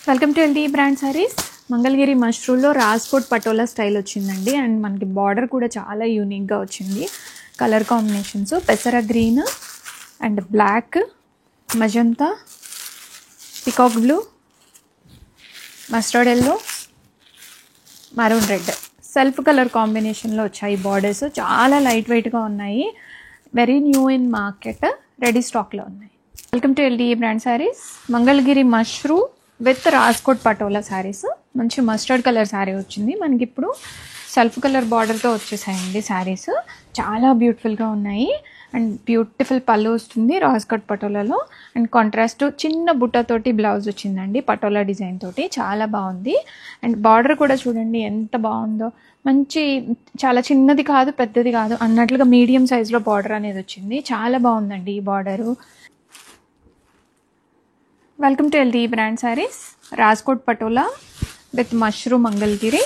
Welcome to LT brand sarees. Mangalagiri మష్రూల్లో Rajkot Patola style వచ్చిందండి. And మనకి బార్డర్ కూడా చాలా యూనిక్గా వచ్చింది. కలర్ కాంబినేషన్స్ పెసర green and black, magenta, peacock blue, mustard yellow, maroon red self colour కాంబినేషన్లో వచ్చాయి. బార్డర్స్ చాలా లైట్ వెయిట్గా ఉన్నాయి. Very new in market, ready స్టాక్లో ఉన్నాయి. Welcome to LT brand sarees. Mangalagiri Mashru with Rajkot Patola sarees. మంచి మస్టర్డ్ కలర్ శారీ వచ్చింది మనకి. ఇప్పుడు సెల్ఫ్ కలర్ బార్డర్తో వచ్చేసాయండి శారీస్. చాలా బ్యూటిఫుల్గా ఉన్నాయి. అండ్ బ్యూటిఫుల్ పళ్ళు వస్తుంది రాజ్కోట్ పటోలాలో. అండ్ కాంట్రాస్ట్ చిన్న బుట్టతోటి బ్లౌజ్ వచ్చిందండి పటోలా డిజైన్ తోటి. చాలా బాగుంది. అండ్ బార్డర్ కూడా చూడండి ఎంత బాగుందో. మంచి చాలా చిన్నది కాదు పెద్దది కాదు అన్నట్లుగా మీడియం సైజులో బార్డర్ అనేది వచ్చింది. చాలా బాగుందండి ఈ border. Welcome to LT brand saris. Rajkot patola with mushroom Mangalagiri.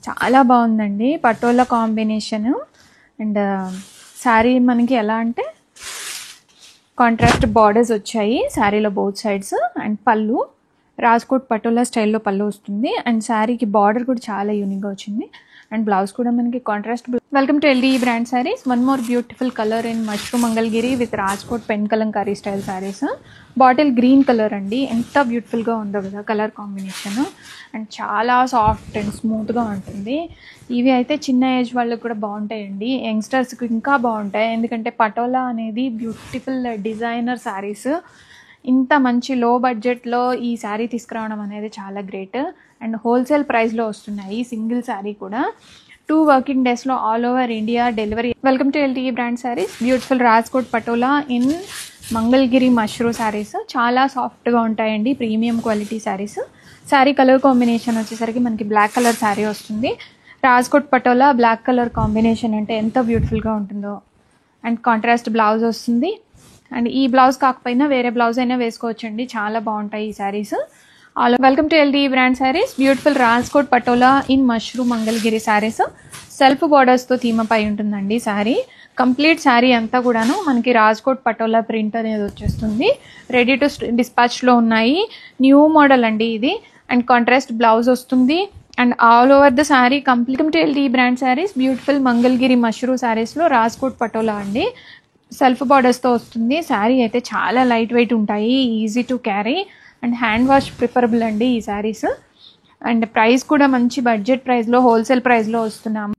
చాలా బాగుందండి పటోలా కాంబినేషన్. అండ్ శారీ మనకి ఎలా అంటే కాంట్రాస్ట్ బార్డర్స్ వచ్చాయి శారీలో బోత్ సైడ్స్. అండ్ పళ్ళు రాజ్కోట్ పటోలా స్టైల్లో పళ్ళు వస్తుంది. అండ్ శారీకి బార్డర్ కూడా చాలా యూనిక్గా వచ్చింది. అండ్ బ్లౌజ్ కూడా మనకి contrast. Welcome to LT brand saris. One more beautiful colour in mushroom Mangalagiri with Rajkot pen Kalamkari style saris. Bottle green colour అండి. ఎంత బ్యూటిఫుల్గా ఉందో కదా కలర్ కాంబినేషన్. అండ్ చాలా సాఫ్ట్ అండ్ స్మూత్గా ఉంటుంది. ఇవి అయితే చిన్న ఏజ్ వాళ్ళకి కూడా బాగుంటాయండి. యంగ్స్టర్స్కి ఇంకా బాగుంటాయి. ఎందుకంటే పటోలా అనేది బ్యూటిఫుల్ డిజైనర్ శారీస్. ఇంత మంచి లో బడ్జెట్లో ఈ శారీ తీసుకురావడం అనేది చాలా గ్రేట్. అండ్ హోల్సేల్ ప్రైస్లో వస్తున్నాయి సింగిల్ శారీ కూడా. 2 వర్కింగ్ డేస్లో all over India delivery. Welcome to LT brand saris. Beautiful Rajkot Patola in Mangalagiri Mashru saris. చాలా సాఫ్ట్గా ఉంటాయండి. Premium quality saris. Sari colour combination వచ్చేసరికి మనకి బ్లాక్ కలర్ శారీ వస్తుంది. Rajkot Patola black colour combination అంటే ఎంత బ్యూటిఫుల్గా ఉంటుందో. అండ్ కాంట్రాస్ట్ బ్లౌజ్ వస్తుంది. అండ్ ఈ బ్లౌజ్ కాకపోయినా వేరే బ్లౌజ్ అయినా వేసుకోవచ్చండి. చాలా బాగుంటాయి ఈ saris. Welcome to LT brand saris. Beautiful Rajkot Patola in mushroom Mangalagiri saris. Self బార్డర్స్తో థీమపై ఉంటుందండి శారీ. కంప్లీట్ శారీ అంతా కూడాను మనకి రాజ్కోట్ పటోలా ప్రింట్ అనేది వచ్చేస్తుంది. రెడీ టు డిస్పాచ్లో ఉన్నాయి. న్యూ మోడల్ అండి ఇది. అండ్ కాంట్రాస్ట్ బ్లౌజ్ వస్తుంది. And all over the sari complete. To LT brand saris. Beautiful Mangalagiri mashru శారీస్లో రాజ్కోట్ పటోలా అండి. సెల్ఫ్ బార్డర్స్తో వస్తుంది. శారీ అయితే చాలా లైట్ వెయిట్ ఉంటాయి. Easy to carry and hand wash preferable అండి ఈ శారీస్. అండ్ ప్రైస్ కూడా మంచి బడ్జెట్ ప్రైస్లో హోల్సేల్ ప్రైస్లో వస్తున్నాము.